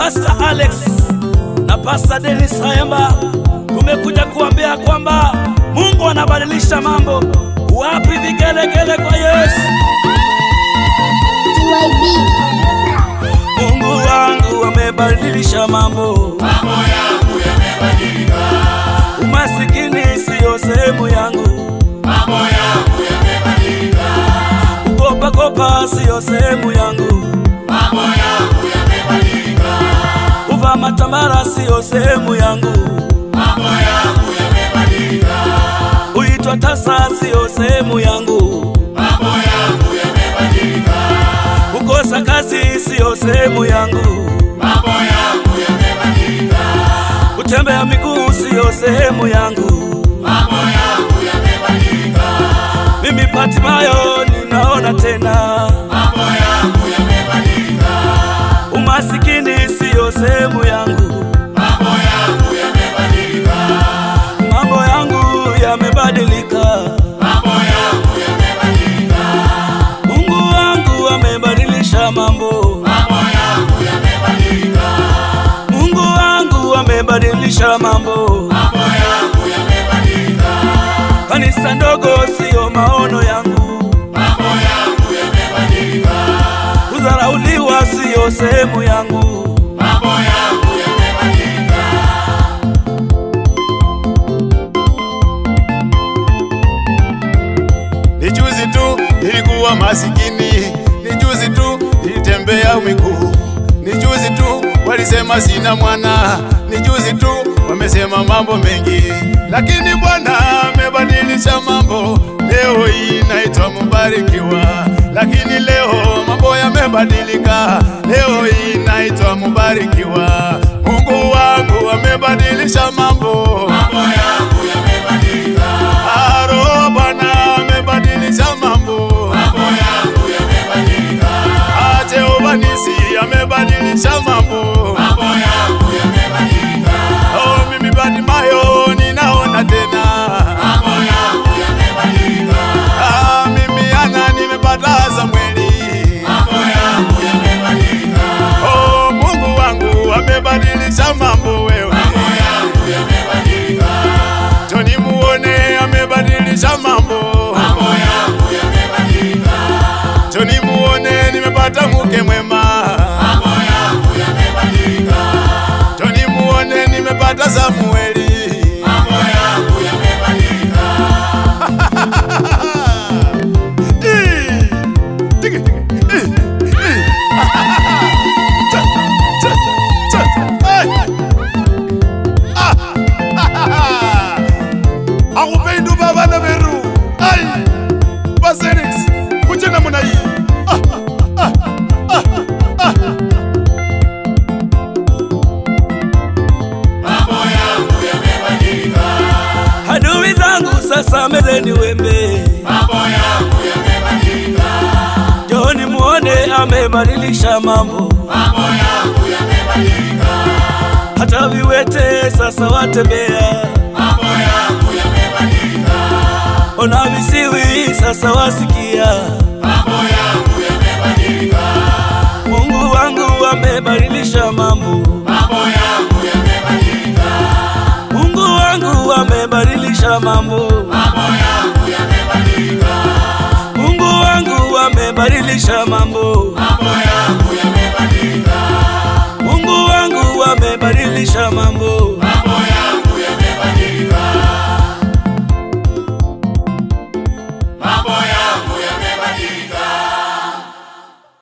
Pastor Alex na Pastor Dennis Hayamba tumekuja kuambia kwamba Mungu anabadilisha mambo. Wapi vigelegele kwa Yesu? Mungu wangu amebadilisha mambo. Mambo yangu yamebadilika. Umasikini sio sehemu yangu. Mambo yangu yamebadilika. Kukopa kopa sio sehemu yangu. Mambo yangu yamebadilika. Kuvaa matambara sio sehemu yangu. Mambo yangu yamebadilika. Uitwa tasa sio sehemu yangu. Mambo yangu yamebadilika. Kukosa kazi sio sehemu yangu. Mambo yangu yamebadilika. Kutembea miguu sio sehemu yangu. Mambo yangu yamebadilika. Mimi Patimayo ninaona tena. Mambo yangu yamebadilika. Umasikini sio sehemu yangu. Mambo yangu yamebadilika. Mambo yangu yamebadilika. Mambo yangu yamebadilika. Mungu wangu amebadilisha mambo. Mambo yangu yamebadilika. Mungu wangu amebadilisha mambo. Mambo yangu yamebadilika. Kanisa ndogo sio maono yangu. Mambo yangu yamebadilika. Kudharauliwa sio sehemu yangu. Mambo yangu yamebadilika. Ni juzi tu nilikuwa masikini, ni juzi tu nilitembea miguu, ni juzi tu walisema sina mwana, ni juzi tu wamesema mambo mengi, lakini Bwana amebadilisha mambo. Leo hii naitwa mbarikiwa, lakini leo mambo yamebadilika. Leo hii naitwa mbarikiwa. Mungu wangu amebadilisha mambo. Mambo yangu yamebadilika. Aro Bwana amebadilisha mambo. Mambo yangu yamebadilika. Jehova Nisi amebadilisha mambo. Mambo yangu yamebadilika. Oh, mimi Patimayo ninaona tena. Mambo yangu yamebadilika. Mimi Ana nimepata Samueli. Mambo yangu yamebadilika. Oh, Mungu wangu amebadilisha mambo wewe. Mambo yangu yamebadilika. Toni muone amebadilisha mambo. Mambo yangu yamebadilika. Toni muone nimepata mke mwema. Mambo yangu yamebadilika. Toni muone nimepata Samueli. Mambo yangu yamebadilika. Akupendo baba na beru. Ai! Basenix, kuja na mwana hii. Mambo yangu yamebadilika. Adui zangu sasa mezeni wembe. Mambo yangu yamebadilika. Joni muone amebadilisha mambo. Mambo yangu yamebadilika. Hata viwete sasa watembea. Mambo yangu yamebadilika. Ona visiwi sasa wasikia. Mambo yangu yamebadilika. Mungu wangu amebadilisha mambo. Mambo yangu yamebadilika. Mungu wangu amebadilisha mambo. Mambo yangu yamebadilika. Mungu wangu amebadilisha mambo. Mambo